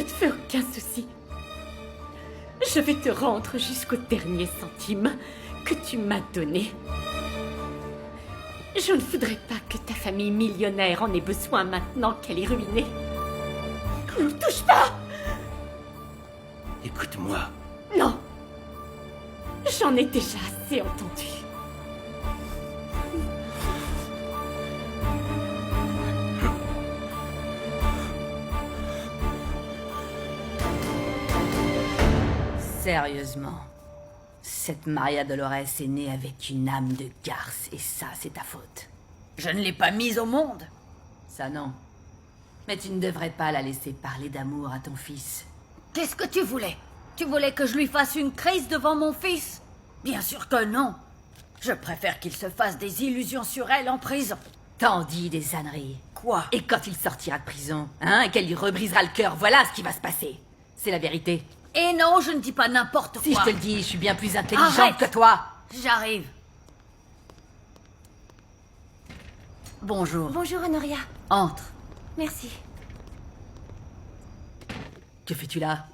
te fais aucun souci. Je vais te rendre jusqu'au dernier centime que tu m'as donné. Je ne voudrais pas que ta famille millionnaire en ait besoin maintenant qu'elle est ruinée. Ne me touche pas! Écoute-moi. Non. J'en ai déjà assez entendu. Sérieusement, cette Maria Dolores est née avec une âme de garce, et ça, c'est ta faute. Je ne l'ai pas mise au monde. Ça, non. Mais tu ne devrais pas la laisser parler d'amour à ton fils. Qu'est-ce que tu voulais? Tu voulais que je lui fasse une crise devant mon fils? Bien sûr que non. Je préfère qu'il se fasse des illusions sur elle en prison. T'en dis des âneries. Quoi? Et quand il sortira de prison, hein, qu'elle lui rebrisera le cœur, voilà ce qui va se passer. C'est la vérité. Et non, je ne dis pas n'importe quoi. Si je te le dis, je suis bien plus intelligente Arrête. que toi. J'arrive. Bonjour. Bonjour, Honoria. Entre. Merci. Que fais-tu là?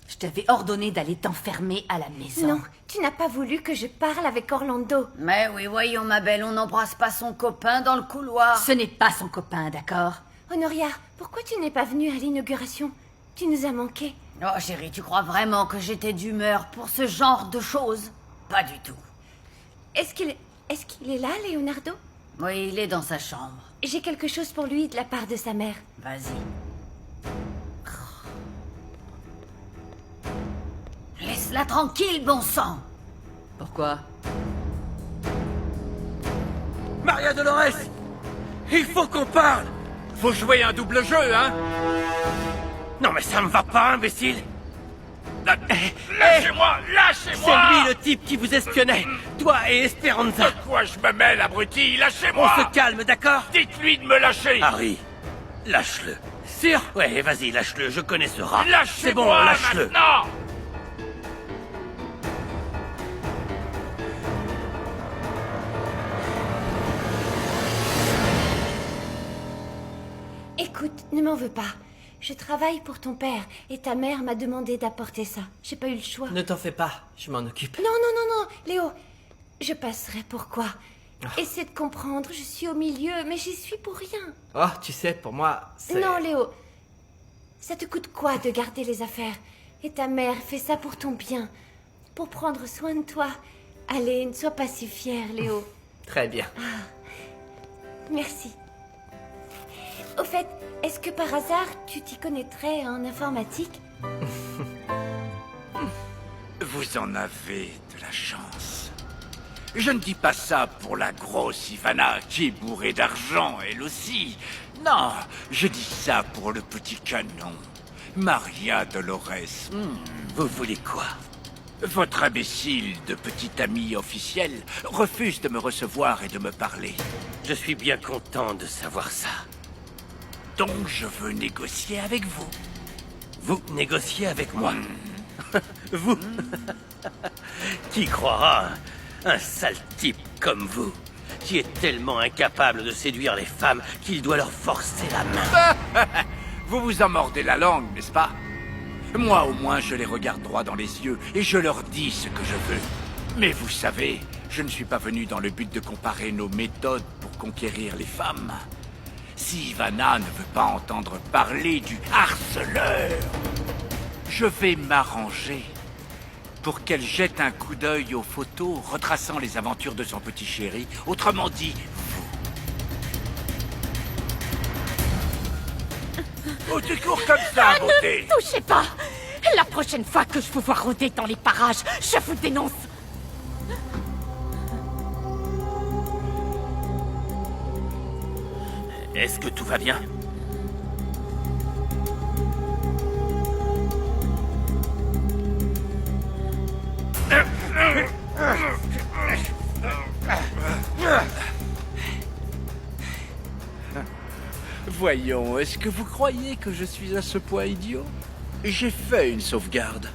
Je t'avais ordonné d'aller t'enfermer à la maison. Non, tu n'as pas voulu que je parle avec Orlando. Mais oui, voyons, ma belle, on n'embrasse pas son copain dans le couloir. Ce n'est pas son copain, d'accord? Honoria, pourquoi tu n'es pas venue à l'inauguration? Tu nous as manqué. Oh, chérie, tu crois vraiment que j'étais d'humeur pour ce genre de choses? Pas du tout. Est-ce qu'il est là, Leonardo? Oui, il est dans sa chambre. J'ai quelque chose pour lui de la part de sa mère. Vas-y. Laisse-la tranquille, bon sang. Pourquoi? Maria Dolores! Il faut qu'on parle! Faut jouer un double jeu, hein? Non mais ça me va pas, imbécile! Lâchez-moi! Lâchez-moi! C'est lui le type qui vous espionnait! Toi et Esperanza! De quoi je me mêle, abruti? On Lâchez-moi! se calme, d'accord? Dites-lui de me lâcher! Harry, lâche-le. Sûr? Ouais, vas-y, lâche-le, je connais ce rat. Lâchez-moi C'est bon, lâche-le. maintenant! Écoute, ne m'en veux pas. Je travaille pour ton père et ta mère m'a demandé d'apporter ça. J'ai pas eu le choix. Ne t'en fais pas, je m'en occupe. Non, non, non, non, Léo. Je passerai pourquoi. Essaie de comprendre, je suis au milieu, mais j'y suis pour rien. Oh, tu sais, pour moi, c'est... Non, Léo. Ça te coûte quoi de garder les affaires? Et ta mère fait ça pour ton bien. Pour prendre soin de toi. Allez, ne sois pas si fier, Léo. Très bien. Merci. Au fait, est-ce que par hasard, tu t'y connaîtrais en informatique? Vous en avez de la chance. Je ne dis pas ça pour la grosse Ivana qui est bourrée d'argent, elle aussi. Non, je dis ça pour le petit canon. Maria Dolores. Vous voulez quoi? Votre imbécile de petit ami officiel refuse de me recevoir et de me parler. Je suis bien content de savoir ça. Donc je veux négocier avec vous. Vous négociez avec moi. Vous? Qui croira? Un sale type comme vous, qui est tellement incapable de séduire les femmes qu'il doit leur forcer la main. Vous vous en mordez la langue, n'est-ce pas? Moi, au moins, je les regarde droit dans les yeux et je leur dis ce que je veux. Mais vous savez, je ne suis pas venu dans le but de comparer nos méthodes pour conquérir les femmes. Si Ivana ne veut pas entendre parler du harceleur, je vais m'arranger pour qu'elle jette un coup d'œil aux photos retraçant les aventures de son petit chéri, autrement dit, vous. Oh, tu cours comme ça, beauté! Touchez pas! La prochaine fois que je vous vois rôder dans les parages, je vous dénonce! Est-ce que tout va bien? Voyons, est-ce que vous croyez que je suis à ce point idiot? J'ai fait une sauvegarde.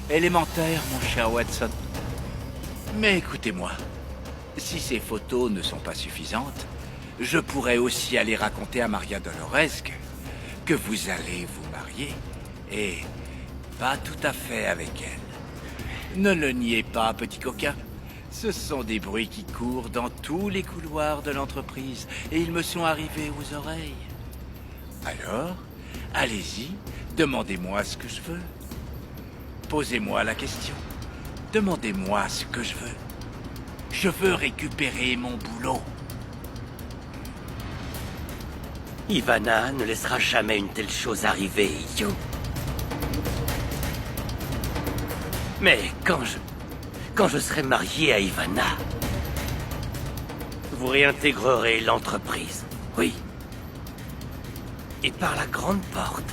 Élémentaire, mon cher Watson. Mais écoutez-moi, si ces photos ne sont pas suffisantes, je pourrais aussi aller raconter à Maria Dolores que vous allez vous marier Et pas tout à fait avec elle. Ne le niez pas, petit coquin. Ce sont des bruits qui courent dans tous les couloirs de l'entreprise et ils me sont arrivés aux oreilles. Alors, allez-y, demandez-moi ce que je veux. Posez-moi la question. Demandez-moi ce que je veux. Je veux récupérer mon boulot. Ivana ne laissera jamais une telle chose arriver, idiot. Mais quand je serai marié à Ivana, vous réintégrerez l'entreprise. Oui. Et par la grande porte.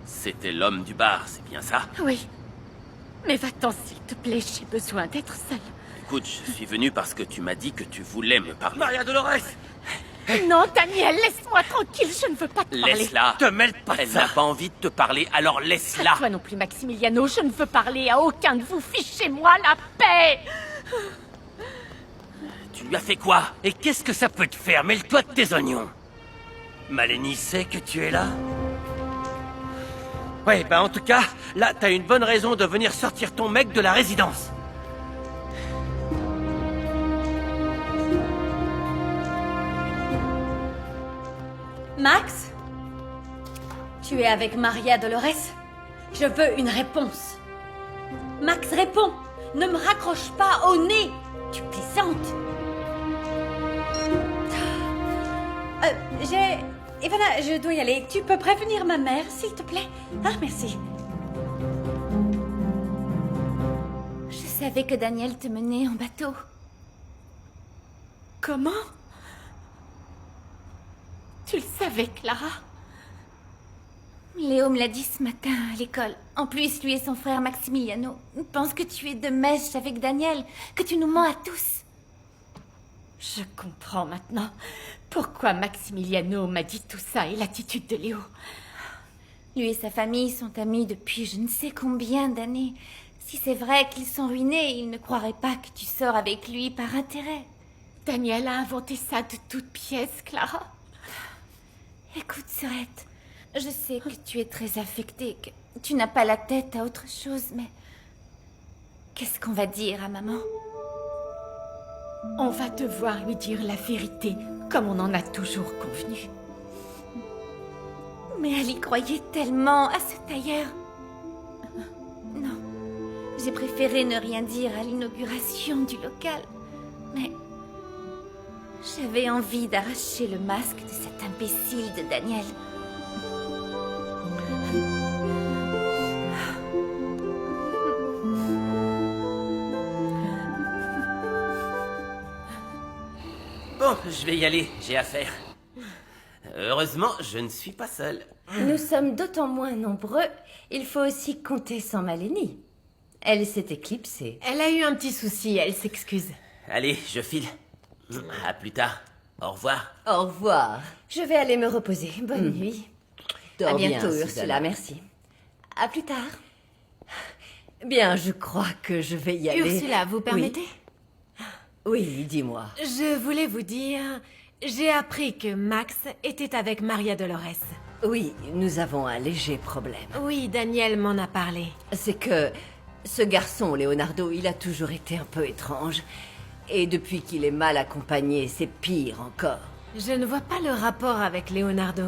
C'était l'homme du bar, c'est bien ça? Oui. Mais va-t'en, s'il te plaît, j'ai besoin d'être seule. Écoute, je suis venu parce que tu m'as dit que tu voulais me parler. Maria Dolores! Non, Daniel, laisse-moi tranquille, je ne veux pas te parler. Laisse-la! Te mêle pas! Elle n'a pas envie de te parler, alors laisse-la! Toi non plus, Maximiliano, je ne veux parler à aucun de vous. Fichez-moi la paix! Tu lui as fait quoi? Et qu'est-ce que ça peut te faire? Mêle-toi de tes oignons! Maleni sait que tu es là? Ouais, bah en tout cas, là, t'as une bonne raison de venir sortir ton mec de la résidence. Max? Tu es avec Maria Dolores? Je veux une réponse. Max, réponds! Ne me raccroche pas au nez! Tu plaisantes! Ivana, je dois y aller. Tu peux prévenir ma mère, s'il te plaît? Ah, merci. Je savais que Daniel te menait en bateau. Comment? Tu le savais, Clara? Léo me l'a dit ce matin à l'école. En plus, lui et son frère Maximiliano pensent que tu es de mèche avec Daniel, que tu nous mens à tous. Je comprends maintenant pourquoi Maximiliano m'a dit tout ça et l'attitude de Léo. Lui et sa famille sont amis depuis je ne sais combien d'années. Si c'est vrai qu'ils sont ruinés, ils ne croiraient pas que tu sors avec lui par intérêt. Daniel a inventé ça de toutes pièces, Clara. Écoute, Sorette, je sais que tu es très affectée, que tu n'as pas la tête à autre chose, mais... Qu'est-ce qu'on va dire à maman? On va devoir lui dire la vérité, comme on en a toujours convenu. Mais elle y croyait tellement à ce tailleur. Non, j'ai préféré ne rien dire à l'inauguration du local. Mais j'avais envie d'arracher le masque de cet imbécile de Daniel. Bon, je vais y aller, j'ai affaire. Heureusement, je ne suis pas seul. Nous sommes d'autant moins nombreux, il faut aussi compter sans Maleni. Elle s'est éclipsée. Elle a eu un petit souci, elle s'excuse. Allez, je file. À plus tard. Au revoir. Au revoir. Je vais aller me reposer. Bonne nuit. Dors À bien, bientôt, Susanna. Ursula, merci. À plus tard. Bien, je crois que je vais y aller. Ursula, vous permettez? Oui, dis-moi. Je voulais vous dire, j'ai appris que Max était avec Maria Dolores. Oui, nous avons un léger problème. Oui, Daniel m'en a parlé. C'est que ce garçon, Leonardo, il a toujours été un peu étrange. Et depuis qu'il est mal accompagné, c'est pire encore. Je ne vois pas le rapport avec Leonardo.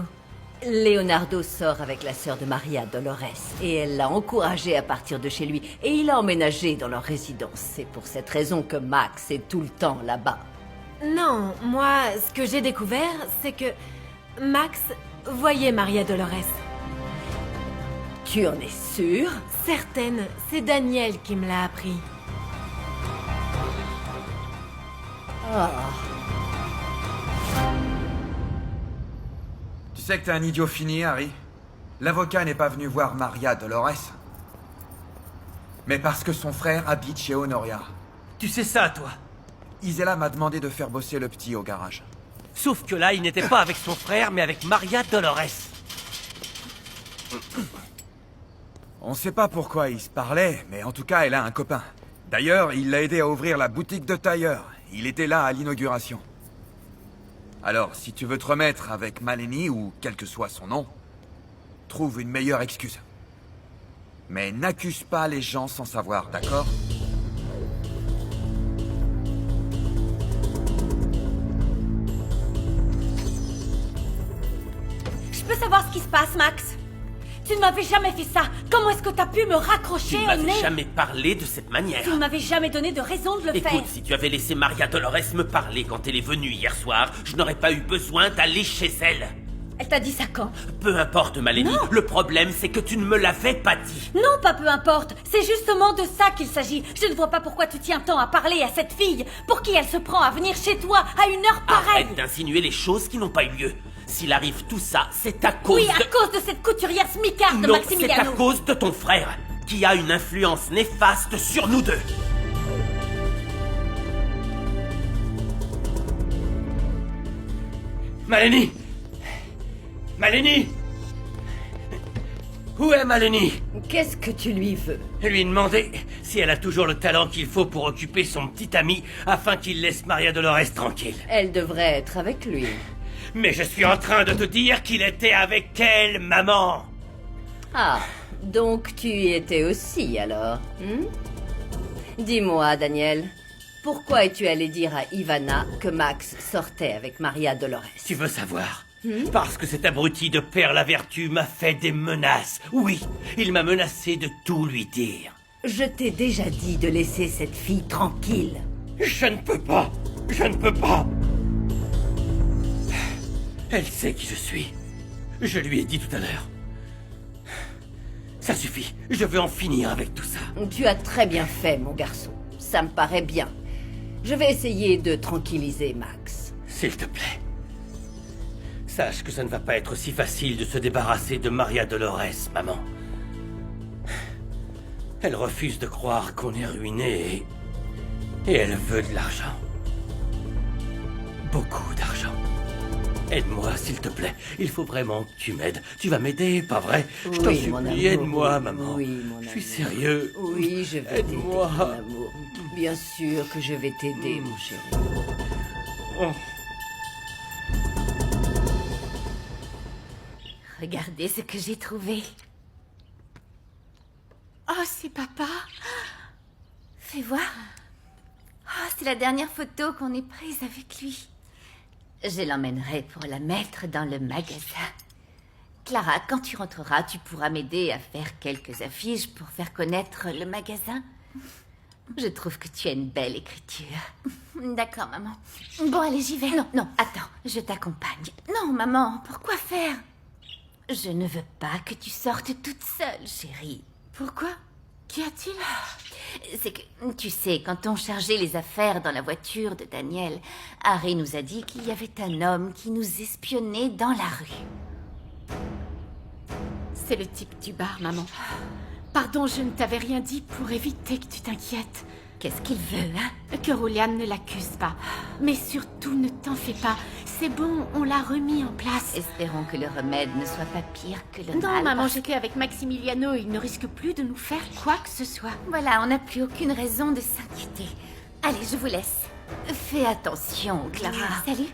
Leonardo sort avec la sœur de Maria Dolores et elle l'a encouragé à partir de chez lui et il a emménagé dans leur résidence. C'est pour cette raison que Max est tout le temps là-bas. Non, moi, ce que j'ai découvert, c'est que Max voyait Maria Dolores. Tu en es sûre? Certaine, c'est Daniel qui me l'a appris. Tu sais que t'es un idiot fini, Harry. L'avocat n'est pas venu voir Maria Dolores. Mais parce que son frère habite chez Honoria. Tu sais ça, toi? Isella m'a demandé de faire bosser le petit au garage. Sauf que là, il n'était pas avec son frère, mais avec Maria Dolores. On sait pas pourquoi ils se parlaient, mais en tout cas, elle a un copain. D'ailleurs, il l'a aidé à ouvrir la boutique de tailleur. Il était là à l'inauguration. Alors, si tu veux te remettre avec Maleni, ou quel que soit son nom, trouve une meilleure excuse. Mais n'accuse pas les gens sans savoir, d'accord? Je peux savoir ce qui se passe, Max? Tu ne m'avais jamais fait ça. Comment est-ce que t'as pu me raccrocher Tu ne au m'avais nez? jamais parlé de cette manière. Tu ne m'avais jamais donné de raison de le faire. Écoute, si tu avais laissé Maria Dolores me parler quand elle est venue hier soir, je n'aurais pas eu besoin d'aller chez elle. Elle t'a dit ça quand? Peu importe, Maleni. Non. Le problème, c'est que tu ne me l'avais pas dit. Non, pas peu importe. C'est justement de ça qu'il s'agit. Je ne vois pas pourquoi tu tiens tant à parler à cette fille. Pour qui elle se prend à venir chez toi à une heure pareille? Arrête d'insinuer les choses qui n'ont pas eu lieu. S'il arrive tout ça, c'est à cause Oui, de... à cause de cette couturière smicarde de Non, c'est Maximiliano. à cause de ton frère, qui a une influence néfaste sur nous deux. Maleni! Maleni! Où est Maleni? Qu'est-ce que tu lui veux? Lui demander si elle a toujours le talent qu'il faut pour occuper son petit ami afin qu'il laisse Maria Dolores tranquille. Elle devrait être avec lui. Mais je suis en train de te dire qu'il était avec elle, maman. Ah, donc tu y étais aussi alors, Dis-moi, Daniel, pourquoi es-tu allé dire à Ivana que Max sortait avec Maria Dolores? Tu veux savoir? Parce que cet abruti de Père la Vertu m'a fait des menaces. Oui, il m'a menacé de tout lui dire. Je t'ai déjà dit de laisser cette fille tranquille. Je ne peux pas. Je ne peux pas. Elle sait qui je suis. Je lui ai dit tout à l'heure. Ça suffit. Je veux en finir avec tout ça. Tu as très bien fait, mon garçon. Ça me paraît bien. Je vais essayer de tranquilliser Max. S'il te plaît. Sache que ça ne va pas être si facile de se débarrasser de Maria Dolores, maman. Elle refuse de croire qu'on est ruiné et elle veut de l'argent. Beaucoup d'argent. Aide-moi, s'il te plaît. Il faut vraiment que tu m'aides. Tu vas m'aider, pas vrai? Je t'en Oui, mon supplie, amour. aide-moi, maman. Oui, mon Je suis amour. sérieux. Oui, je vais t'aider, Aide-moi. mon amour. Bien sûr que je vais t'aider, mon chéri. Oh. Regardez ce que j'ai trouvé. Oh, c'est papa. Fais voir. Oh, c'est la dernière photo qu'on ait prise avec lui. Je l'emmènerai pour la mettre dans le magasin. Clara, quand tu rentreras, tu pourras m'aider à faire quelques affiches pour faire connaître le magasin. Je trouve que tu as une belle écriture. D'accord, maman. Bon, allez, j'y vais. Non, non, attends, je t'accompagne. Non, maman, pourquoi faire? Je ne veux pas que tu sortes toute seule, chérie. Pourquoi? Qu'y a-t-il? C'est que, tu sais, quand on chargeait les affaires dans la voiture de Daniel, Harry nous a dit qu'il y avait un homme qui nous espionnait dans la rue. C'est le type du bar, maman. Pardon, je ne t'avais rien dit pour éviter que tu t'inquiètes. Qu'est-ce qu'il veut, hein? Que Roulian ne l'accuse pas. Mais surtout, ne t'en fais pas. C'est bon, on l'a remis en place. Espérons que le remède ne soit pas pire que le Non, mal. maman, parce j'étais avec Maximiliano. Il ne risque plus de nous faire quoi que ce soit. Voilà, on n'a plus aucune raison de s'inquiéter. Allez, je vous laisse. Fais attention, Clara. Salut.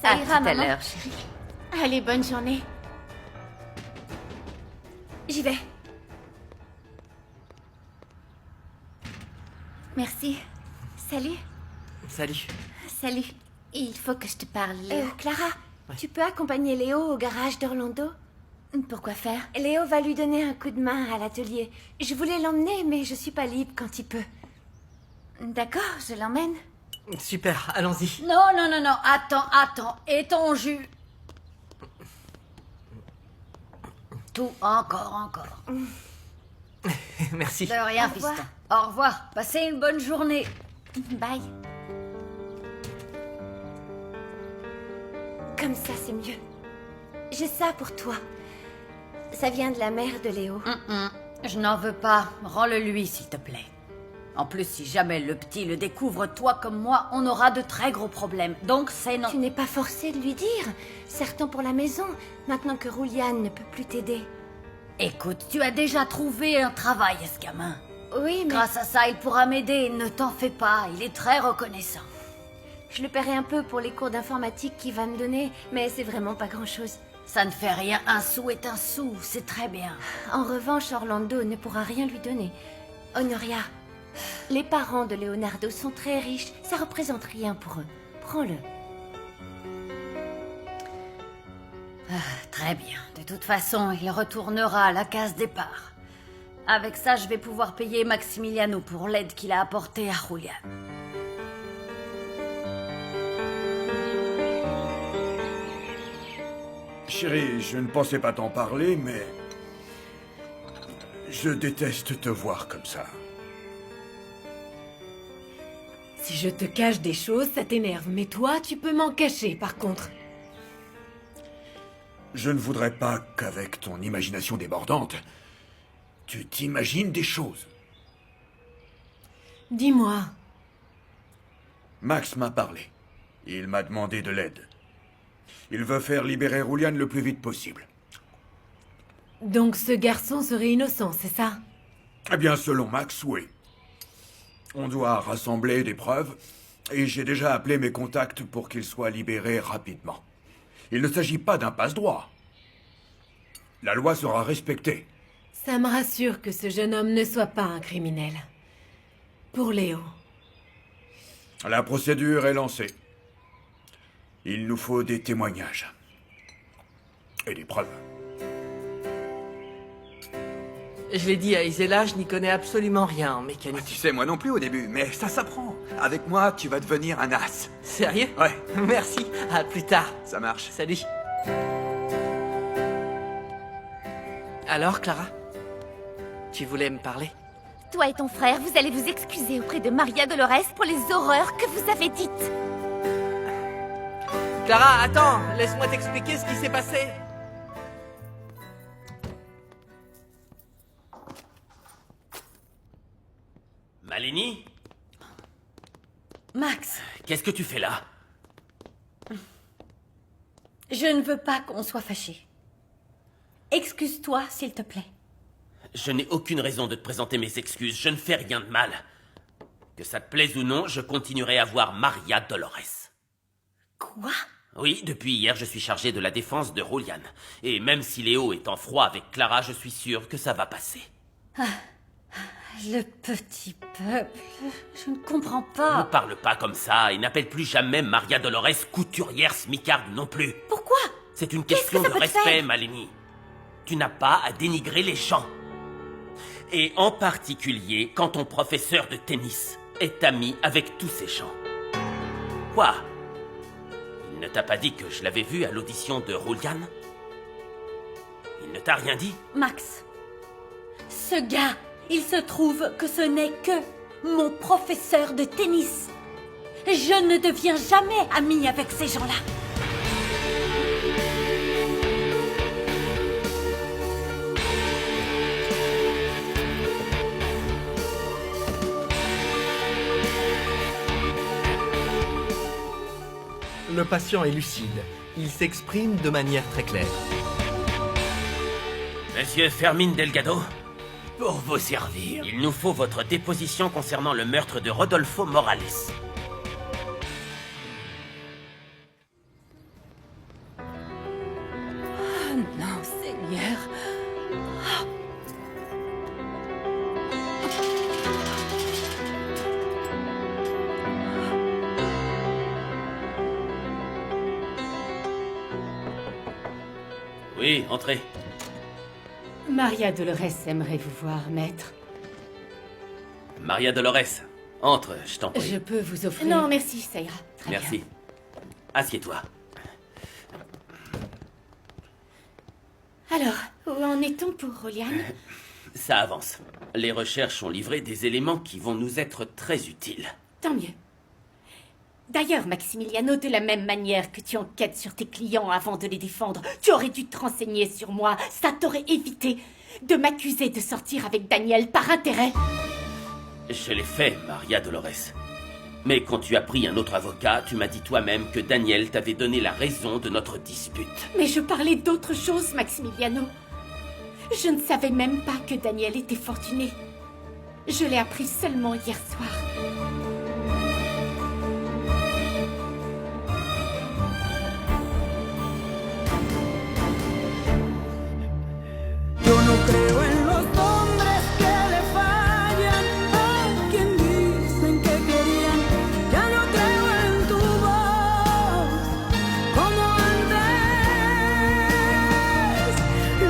Ça À ira, tout à maman. l'heure, chérie. Allez, bonne journée. J'y vais. Merci. Salut. Salut. Salut. Il faut que je te parle, Léo. Clara, tu peux accompagner Léo au garage d'Orlando? Pourquoi faire? Léo va lui donner un coup de main à l'atelier. Je voulais l'emmener, mais je suis pas libre quand il peut. D'accord, je l'emmène. Super, allons-y. Non, non, non, non, attends. Et ton jus? Tout encore. Merci. De rien, Au revoir. fiston. Au revoir. Passez une bonne journée. Bye. Comme ça, c'est mieux. J'ai ça pour toi. Ça vient de la mère de Léo. Je n'en veux pas. Rends-le-lui, s'il te plaît. En plus, si jamais le petit le découvre, toi comme moi, on aura de très gros problèmes. Donc, c'est non. Tu n'es pas forcé de lui dire. Serre-t'en pour la maison, maintenant que Roulian ne peut plus t'aider. Écoute, tu as déjà trouvé un travail, ce gamin. Oui, mais Grâce à ça, il pourra m'aider. Ne t'en fais pas, il est très reconnaissant. je le paierai un peu pour les cours d'informatique qu'il va me donner, mais c'est vraiment pas grand-chose. Ça ne fait rien, un sou est un sou, c'est très bien. En revanche, Orlando ne pourra rien lui donner. Honoria, les parents de Leonardo sont très riches, ça représente rien pour eux. Prends-le. Très bien. De toute façon, il retournera à la case départ. Avec ça, je vais pouvoir payer Maximiliano pour l'aide qu'il a apportée à Julian. Chérie, je ne pensais pas t'en parler, mais... je déteste te voir comme ça. Si je te cache des choses, ça t'énerve. Mais toi, tu peux m'en cacher, par contre. Je ne voudrais pas qu'avec ton imagination débordante, tu t'imagines des choses. Dis-moi. Max m'a parlé. Il m'a demandé de l'aide. Il veut faire libérer Julian le plus vite possible. Donc ce garçon serait innocent, c'est ça? Eh bien, selon Max, oui. On doit rassembler des preuves, et j'ai déjà appelé mes contacts pour qu'il soit libéré rapidement. Il ne s'agit pas d'un passe-droit. La loi sera respectée. Ça me rassure que ce jeune homme ne soit pas un criminel. Pour Léo. La procédure est lancée. Il nous faut des témoignages. Et des preuves. Je l'ai dit à Isela, je n'y connais absolument rien en mécanique. Tu sais, moi non plus au début, mais ça s'apprend. Avec moi, tu vas devenir un as. Sérieux? Ouais. Merci, à plus tard. Ça marche. Salut. Alors, Clara? Tu voulais me parler? Toi et ton frère, vous allez vous excuser auprès de Maria Dolores pour les horreurs que vous avez dites. Clara, attends, laisse-moi t'expliquer ce qui s'est passé. Malini? Max, Qu'est-ce que tu fais là? je ne veux pas qu'on soit fâchés. Excuse-toi, s'il te plaît. Je n'ai aucune raison de te présenter mes excuses. Je ne fais rien de mal. Que ça te plaise ou non, je continuerai à voir Maria Dolores. Quoi? Oui, depuis hier, je suis chargé de la défense de Julian. Et même si Léo est en froid avec Clara, je suis sûr que ça va passer. Le petit peuple, je ne comprends Ne pas. parle pas comme ça et n'appelle plus jamais Maria Dolores couturière smicarde non plus. Pourquoi? C'est une Qu'est-ce question que de ça peut te respect, faire Malini. Tu n'as pas à dénigrer les gens. Et en particulier quand ton professeur de tennis est ami avec tous ces gens. Quoi? Il ne t'a pas dit que je l'avais vu à l'audition de Julian? Il ne t'a rien dit? Max, ce gars, il se trouve que ce n'est que mon professeur de tennis. Je ne deviens jamais amie avec ces gens-là. Le patient est lucide. Il s'exprime de manière très claire. Monsieur Fermín Delgado, pour vous servir, il nous faut votre déposition concernant le meurtre de Rodolfo Morales. Non, Seigneur. Oui, entrez. Maria Dolores aimerait vous voir, maître. Maria Dolores, entre, je t'en prie. Je peux vous offrir... Non, merci, ça ira. Très Merci. bien. Assieds-toi. Alors, où en est-on pour Julian? Ça avance. Les recherches ont livré des éléments qui vont nous être très utiles. Tant mieux. D'ailleurs, Maximiliano, de la même manière que tu enquêtes sur tes clients avant de les défendre, tu aurais dû te renseigner sur moi. Ça t'aurait évité de m'accuser de sortir avec Daniel par intérêt. Je l'ai fait, Maria Dolores. Mais quand tu as pris un autre avocat, tu m'as dit toi-même que Daniel t'avait donné la raison de notre dispute. Mais je parlais d'autre chose, Maximiliano. Je ne savais même pas que Daniel était fortuné. Je l'ai appris seulement hier soir. Yo no creo en los hombres que le fallan a quien dicen que querían. Ya no creo en tu voz como antes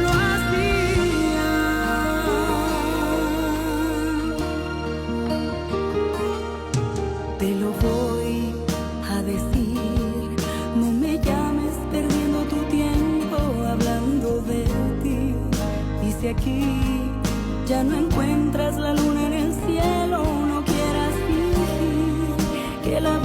lo hacía. Te lo voy a decir, no me llames perdiendo tu tiempo hablando de ti. Y si aquí ya no encuentras la luna en el cielo, no quieras fingir que la